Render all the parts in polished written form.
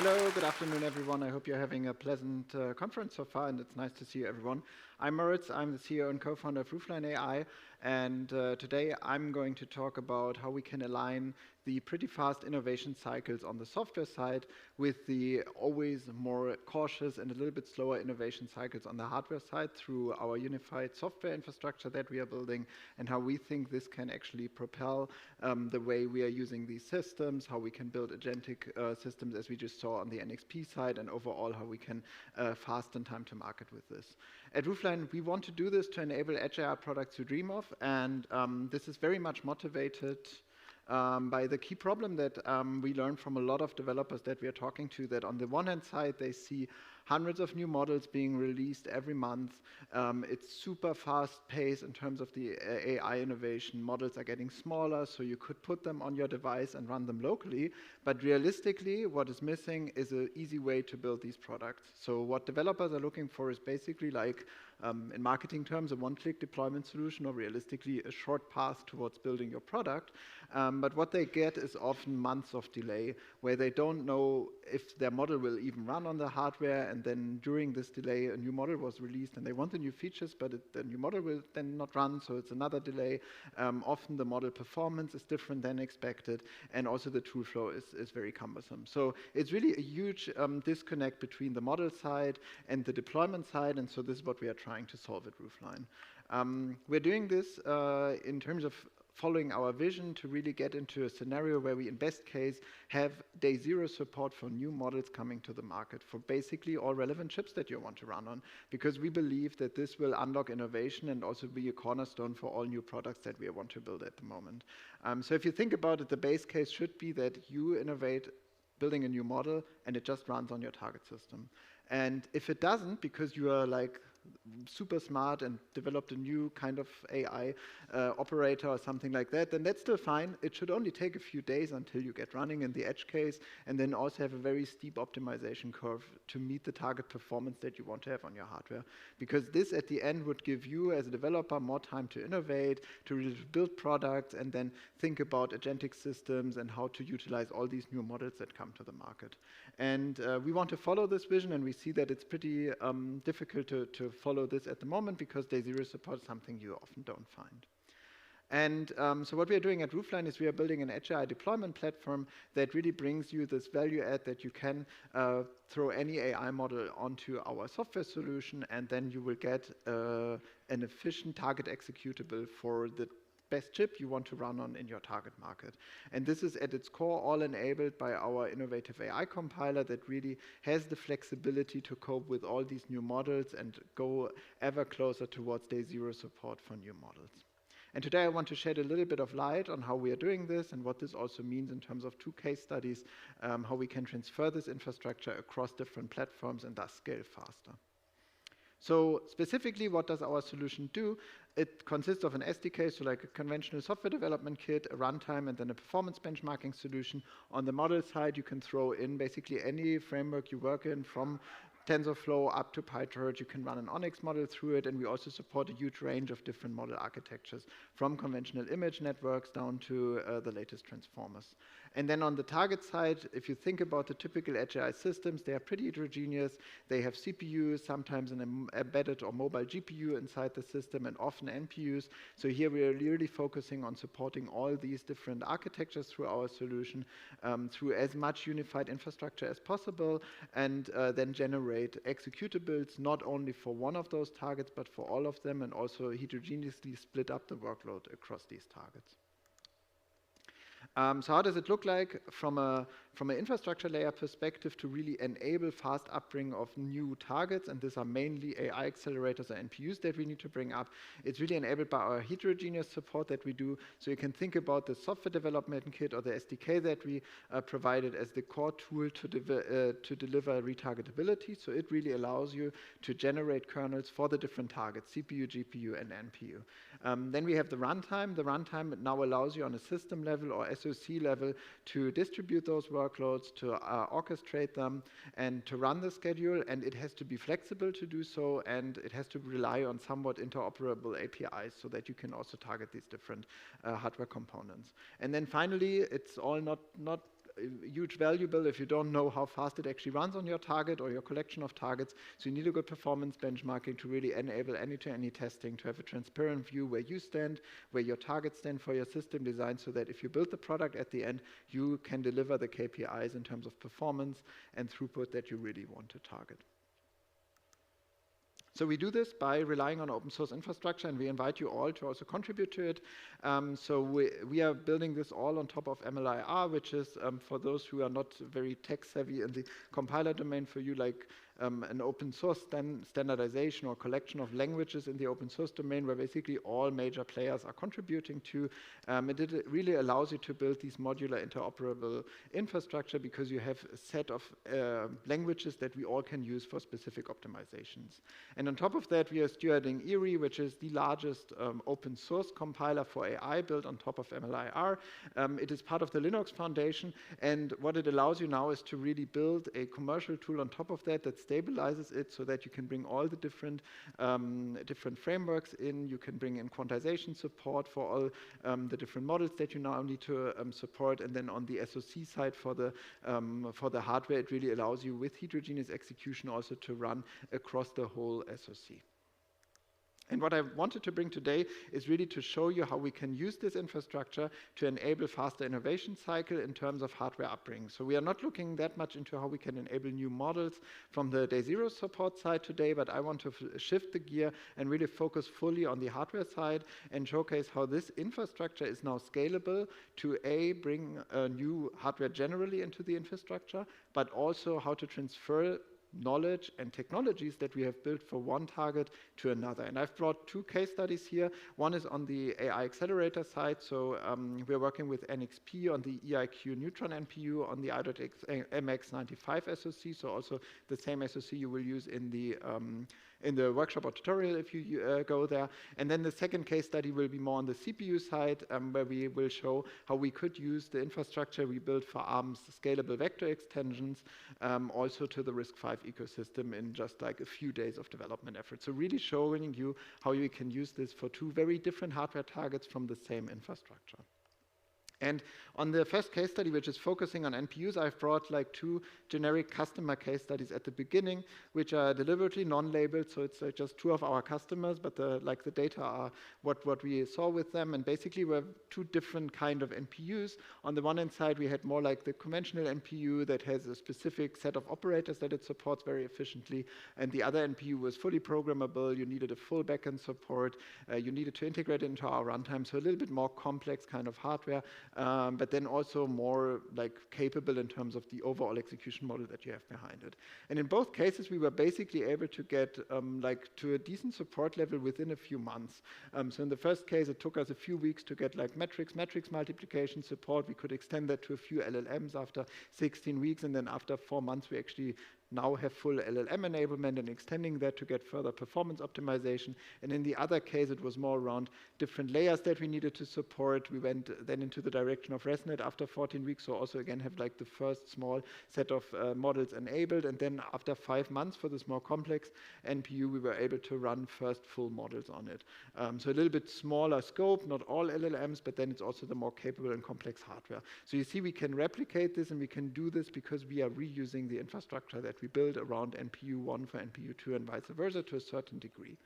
Hello, good afternoon, everyone. I hope you're having a pleasant conference so far, and it's nice to see you, everyone. I'm Moritz. I'm the CEO and co-founder of Roofline AI, and today I'm going to talk about how we can align the pretty fast innovation cycles on the software side with the always more cautious and a little bit slower innovation cycles on the hardware side through our unified software infrastructure that we are building, and how we think this can actually propel the way we are using these systems, how we can build agentic systems as we just saw on the NXP side, and overall how we can fasten time to market with this. At Roofline, we want to do this to enable edge AI products to dream of, and this is very much motivated by the key problem that we learned from a lot of developers that we are talking to, that on the one hand side, they see hundreds of new models being released every month. It's super fast paced in terms of the AI innovation. Models are getting smaller, so you could put them on your device and run them locally. But realistically, what is missing is an easy way to build these products. So what developers are looking for is basically like, in marketing terms, a one-click deployment solution, or realistically a short path towards building your product. But what they get is often months of delay, where they don't know if their model will even run on the hardware, and then during this delay, a new model was released, and they want the new features, but the new model will then not run, so it's another delay. Often the model performance is different than expected, and also the tool flow is very cumbersome. So it's really a huge disconnect between the model side and the deployment side, and so this is what we are trying to solve at Roofline. We're doing this in terms of following our vision to really get into a scenario where we, in best case, have day zero support for new models coming to the market for basically all relevant chips that you want to run on, because we believe that this will unlock innovation and also be a cornerstone for all new products that we want to build at the moment. So if you think about it, the base case should be that you innovate building a new model and it just runs on your target system. And if it doesn't, because you are like super smart and developed a new kind of AI operator or something like that, then that's still fine. It should only take a few days until you get running in the edge case, and then also have a very steep optimization curve to meet the target performance that you want to have on your hardware. Because this at the end would give you as a developer more time to innovate, to really build products, and then think about agentic systems and how to utilize all these new models that come to the market. And we want to follow this vision, and we see that it's pretty difficult to follow this at the moment, because day zero support is something you often don't find. And so what we are doing at Roofline is we are building an edge AI deployment platform that really brings you this value add that you can throw any AI model onto our software solution, and then you will get an efficient target executable for the best chip you want to run on in your target market. And this is at its core all enabled by our innovative AI compiler that really has the flexibility to cope with all these new models and go ever closer towards day zero support for new models. And today I want to shed a little bit of light on how we are doing this and what this also means in terms of 2 case studies, how we can transfer this infrastructure across different platforms and thus scale faster. So specifically, what does our solution do? It consists of an SDK, so like a conventional software development kit, a runtime, and then a performance benchmarking solution. On the model side, you can throw in basically any framework you work in, from TensorFlow up to PyTorch. You can run an Onyx model through it, and we also support a huge range of different model architectures, from conventional image networks down to the latest transformers. And then on the target side, if you think about the typical edge AI systems, they are pretty heterogeneous. They have CPUs, sometimes an embedded or mobile GPU inside the system, and often NPUs. So here we are really focusing on supporting all these different architectures through our solution, through as much unified infrastructure as possible, and then generate executables not only for one of those targets, but for all of them, and also heterogeneously split up the workload across these targets. So how does it look like from an infrastructure layer perspective to really enable fast upbring of new targets? And these are mainly AI accelerators or NPUs that we need to bring up. It's really enabled by our heterogeneous support that we do. So you can think about the software development kit or the SDK that we provided as the core tool to deliver retargetability. So it really allows you to generate kernels for the different targets, CPU, GPU, and NPU. Then we have the runtime. The runtime now allows you on a system level or SoC level to distribute those workloads, to orchestrate them, and to run the schedule. And it has to be flexible to do so, and it has to rely on somewhat interoperable APIs so that you can also target these different hardware components. And then finally, it's all not huge valuable if you don't know how fast it actually runs on your target or your collection of targets. So you need a good performance benchmarking to really enable any-to-any testing, to have a transparent view where you stand, where your targets stand for your system design, so that if you build the product at the end, you can deliver the KPIs in terms of performance and throughput that you really want to target. So we do this by relying on open source infrastructure, and we invite you all to also contribute to it. So we are building this all on top of MLIR, which is, for those who are not very tech savvy in the compiler domain, for you like an open source standardization or collection of languages in the open source domain, where basically all major players are contributing to. It really allows you to build these modular interoperable infrastructure, because you have a set of languages that we all can use for specific optimizations. And on top of that, we are stewarding Erie, which is the largest open source compiler for AI built on top of MLIR. It is part of the Linux Foundation, and what it allows you now is to really build a commercial tool on top of that stabilizes it, so that you can bring all the different frameworks in. You can bring in quantization support for all the different models that you now need to support, and then on the SoC side for the hardware, it really allows you with heterogeneous execution also to run across the whole SoC. And what I wanted to bring today is really to show you how we can use this infrastructure to enable faster innovation cycle in terms of hardware upbringing. So we are not looking that much into how we can enable new models from the day zero support side today, but I want to shift the gear and really focus fully on the hardware side and showcase how this infrastructure is now scalable to bring new hardware generally into the infrastructure, but also how to transfer knowledge and technologies that we have built for one target to another. And I've brought two case studies here. One is on the AI accelerator side. So we're working with NXP on the EIQ Neutron NPU on the i.X MX95 SoC. So also the same SoC you will use in the workshop or tutorial if you go there. And then the second case study will be more on the CPU side, where we will show how we could use the infrastructure we built for ARM's scalable vector extensions also to the RISC-V ecosystem in just like a few days of development effort. So really showing you how you can use this for two very different hardware targets from the same infrastructure. And on the first case study, which is focusing on NPUs, I've brought like two generic customer case studies at the beginning, which are deliberately non-labeled. So it's just two of our customers, but the data are what we saw with them. And basically, we have two different kind of NPUs. On the one hand side, we had more like the conventional NPU that has a specific set of operators that it supports very efficiently. And the other NPU was fully programmable. You needed a full backend support. You needed to integrate it into our runtime. So a little bit more complex kind of hardware. But then also more like capable in terms of the overall execution model that you have behind it. And in both cases, we were basically able to get like to a decent support level within a few months. So in the first case, it took us a few weeks to get like matrix multiplication support. We could extend that to a few LLMs after 16 weeks, and then after 4 months, we actually now have full LLM enablement and extending that to get further performance optimization. And in the other case, it was more around different layers that we needed to support. We went then into the direction of ResNet after 14 weeks. So also again have like the first small set of models enabled. And then after 5 months for this more complex NPU, we were able to run first full models on it. So a little bit smaller scope, not all LLMs, but then it's also the more capable and complex hardware. So you see we can replicate this, and we can do this because we are reusing the infrastructure that we build around NPU 1 for NPU 2 and vice versa to a certain degree.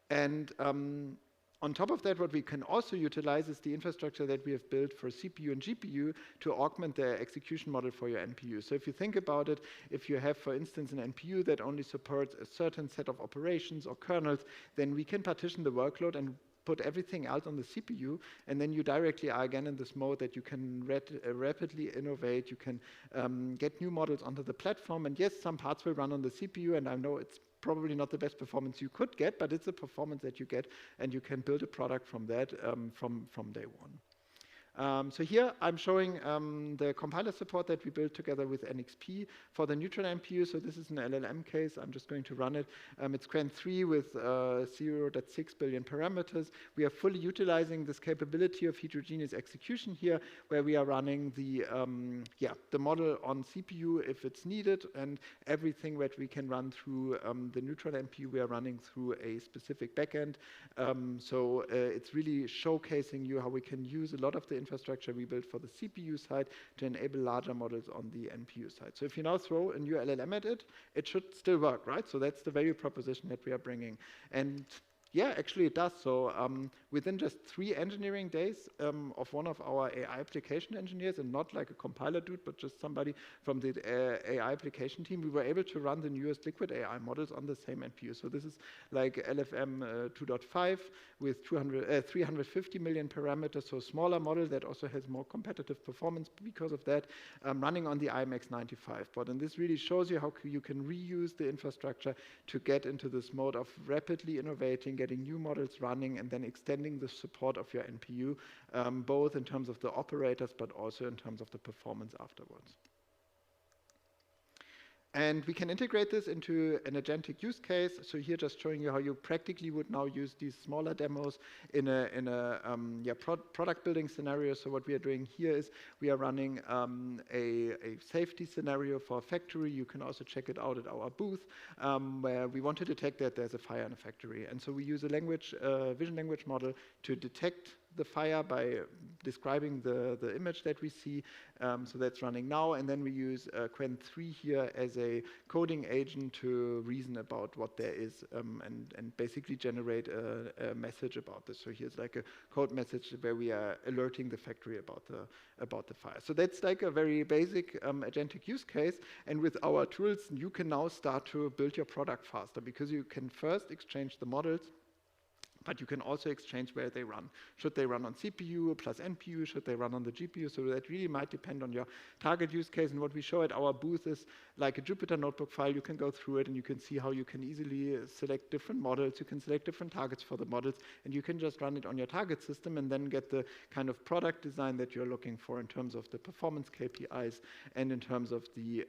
And on top of that, what we can also utilize is the infrastructure that we have built for CPU and GPU to augment the execution model for your NPU. So if you think about it, if you have, for instance, an NPU that only supports a certain set of operations or kernels, then we can partition the workload and put everything else on the CPU, and then you directly are again in this mode that you can rapidly innovate, you can get new models onto the platform, and yes, some parts will run on the CPU, and I know it's probably not the best performance you could get, but it's a performance that you get, and you can build a product from that from day one. So here I'm showing the compiler support that we built together with NXP for the Neutron NPU. So this is an LLM case. I'm just going to run it. It's Qwen 3 with 0.6 billion parameters. We are fully utilizing this capability of heterogeneous execution here, where we are running the model on CPU if it's needed, and everything that we can run through the Neutron NPU, we are running through a specific backend. So it's really showcasing you how we can use a lot of the infrastructure we built for the CPU side to enable larger models on the NPU side. So if you now throw a new LLM at it, it should still work, right? So that's the value proposition that we are bringing. And yeah, actually it does. So within just 3 engineering days of one of our AI application engineers, and not like a compiler dude, but just somebody from the AI application team, we were able to run the newest liquid AI models on the same NPU. So this is like LFM 2.5 with 350 million parameters, so smaller model that also has more competitive performance because of that, running on the IMX95 board. And this really shows you how you can reuse the infrastructure to get into this mode of rapidly innovating, getting new models running, and then extending the support of your NPU, both in terms of the operators, but also in terms of the performance afterwards. And we can integrate this into an agentic use case. So here, just showing you how you practically would now use these smaller demos in a product building scenario. So what we are doing here is we are running a safety scenario for a factory. You can also check it out at our booth, where we want to detect that there's a fire in a factory. And so we use a vision language model to detect the fire by describing the image that we see. So that's running now. And then we use Qwen3 here as a coding agent to reason about what there is and basically generate a message about this. So here's like a code message where we are alerting the factory about the fire. So that's like a very basic agentic use case. And with our tools, you can now start to build your product faster, because you can first exchange the models, but you can also exchange where they run. Should they run on CPU plus NPU? Should they run on the GPU? So that really might depend on your target use case. And what we show at our booth is like a Jupyter notebook file. You can go through it and you can see how you can easily select different models. You can select different targets for the models, and you can just run it on your target system and then get the kind of product design that you're looking for in terms of the performance KPIs and in terms of the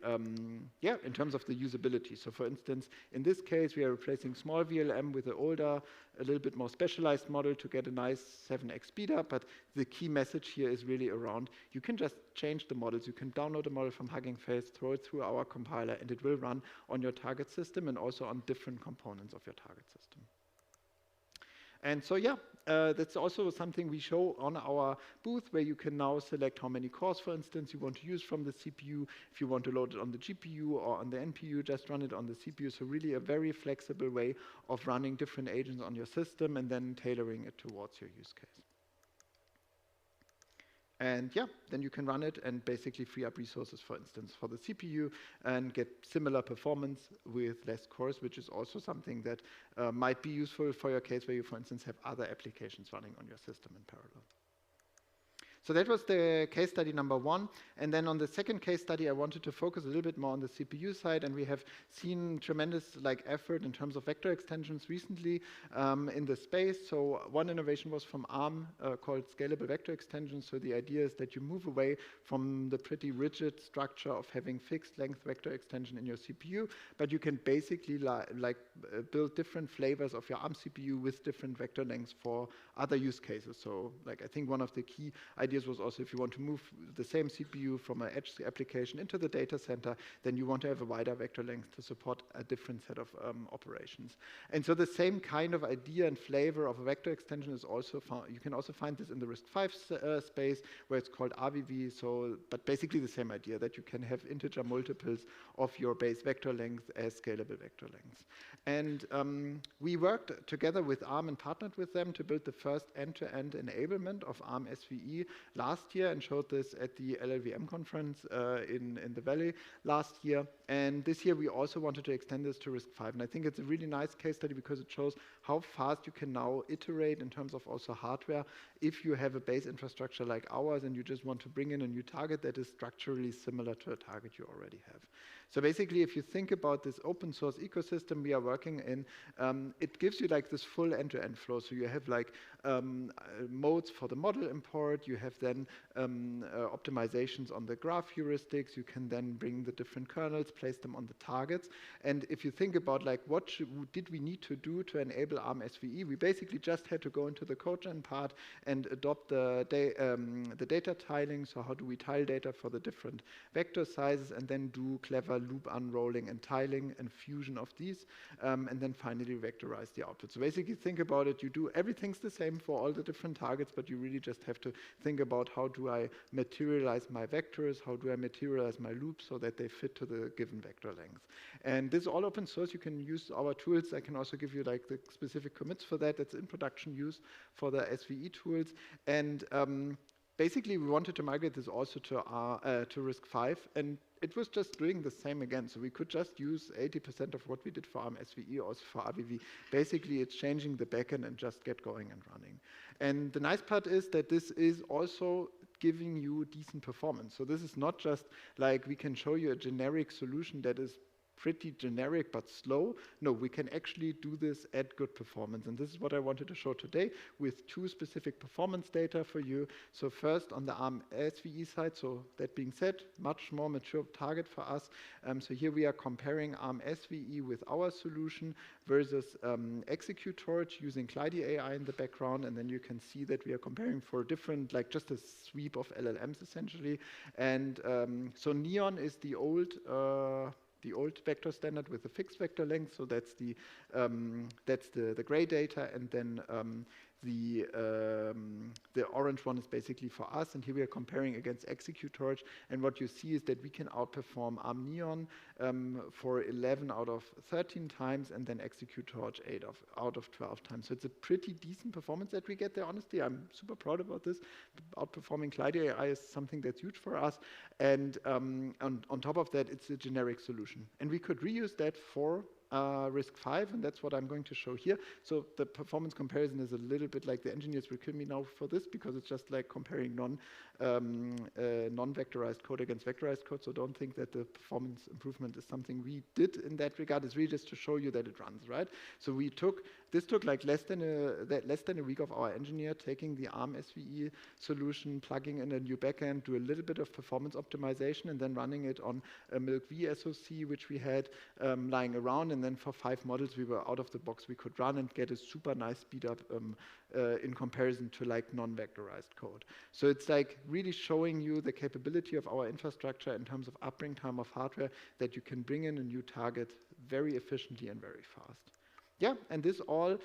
usability. So for instance, in this case, we are replacing small VLM with an older, a little bit more specialized model to get a nice 7x speed up, but the key message here is really around, you can just change the models. You can download a model from Hugging Face, throw it through our compiler, and it will run on your target system and also on different components of your target system. And so, yeah, that's also something we show on our booth, where you can now select how many cores, for instance, you want to use from the CPU. If you want to load it on the GPU or on the NPU, just run it on the CPU. So really a very flexible way of running different agents on your system and then tailoring it towards your use case. And yeah, then you can run it and basically free up resources, for instance, for the CPU, and get similar performance with less cores, which is also something that might be useful for your case where you, for instance, have other applications running on your system in parallel. So that was the case study number 1. And then on the second case study, I wanted to focus a little bit more on the CPU side. And we have seen tremendous effort in terms of vector extensions recently in the space. So one innovation was from ARM called scalable vector extensions. So the idea is that you move away from the pretty rigid structure of having fixed length vector extension in your CPU, but you can basically build different flavors of your ARM CPU with different vector lengths for other use cases. So I think one of the key ideas was also, if you want to move the same CPU from an edge application into the data center, then you want to have a wider vector length to support a different set of operations. And so the same kind of idea and flavor of a vector extension is also found. You can also find this in the RISC-V space, where it's called RVV. So, but basically the same idea, that you can have integer multiples of your base vector length as scalable vector lengths. And we worked together with ARM and partnered with them to build the first end-to-end enablement of ARM SVE last year, and showed this at the LLVM conference in the Valley last year. And this year we also wanted to extend this to RISC-V. And I think it's a really nice case study because it shows how fast you can now iterate in terms of also hardware if you have a base infrastructure like ours and you just want to bring in a new target that is structurally similar to a target you already have. So basically, if you think about this open source ecosystem we are working in, it gives you this full end-to-end flow. So you have modes for the model import. You have then optimizations on the graph heuristics. You can then bring the different kernels, place them on the targets. And if you think about what did we need to do to enable ARM SVE, we basically just had to go into the codegen part and adopt the data tiling. So how do we tile data for the different vector sizes, and then do clever loop unrolling and tiling and fusion of these, and then finally vectorize the output. So basically think about it, you do everything's the same for all the different targets, but you really just have to think think about how do I materialize my vectors, how do I materialize my loops so that they fit to the given vector length. And this is all open source. You can use our tools. I can also give you like the specific commits for that. That's in production use for the SVE tools. And basically, we wanted to migrate this also to RISC-V, and it was just doing the same again. So we could just use 80% of what we did for ARM SVE also for RVV. Basically, it's changing the backend and just get going and running. And the nice part is that this is also giving you decent performance. So this is not just like we can show you a generic solution that is pretty generic but slow. No, we can actually do this at good performance. And this is what I wanted to show today with two specific performance data for you. So first on the ARM SVE side, so that being said, much more mature target for us. So here we are comparing ARM SVE with our solution versus execute torch using Clyde AI in the background. And then you can see that we are comparing for different, like just a sweep of LLMs essentially. And so Neon is the old vector standard with a fixed vector length, so that's the gray data, and then the orange one is basically for us, and here we are comparing against execute torch, and what you see is that we can outperform ARM Neon for 11 out of 13 times, and then execute torch 8 out of 12 times. So it's a pretty decent performance that we get there, honestly. I'm super proud about this. Outperforming Clyde AI is something that's huge for us, and on top of that, it's a generic solution. And we could reuse that for RISC-V, and that's what I'm going to show here. So the performance comparison is a little bit like the engineers will kill me now for this because it's just like comparing non-vectorized code against vectorized code. So don't think that the performance improvement is something we did in that regard. It's really just to show you that it runs, right? So this took like less than a week of our engineer taking the ARM SVE solution, plugging in a new backend, do a little bit of performance optimization, and then running it on a Milk V SoC, which we had lying around. And then for 5 models, we were out of the box. We could run and get a super nice speed up in comparison to like non-vectorized code. So it's like really showing you the capability of our infrastructure in terms of upbring time of hardware, that you can bring in a new target very efficiently and very fast. Yeah, and this all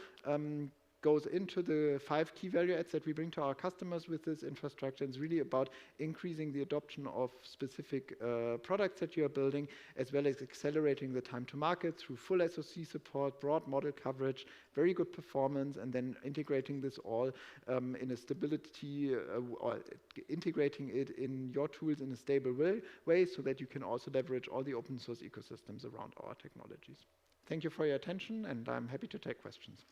goes into the 5 key value adds that we bring to our customers with this infrastructure. It's really about increasing the adoption of specific products that you are building, as well as accelerating the time to market through full SoC support, broad model coverage, very good performance, and then integrating this all in a stability, or integrating it in your tools in a stable way so that you can also leverage all the open source ecosystems around our technologies. Thank you for your attention, and I'm happy to take questions.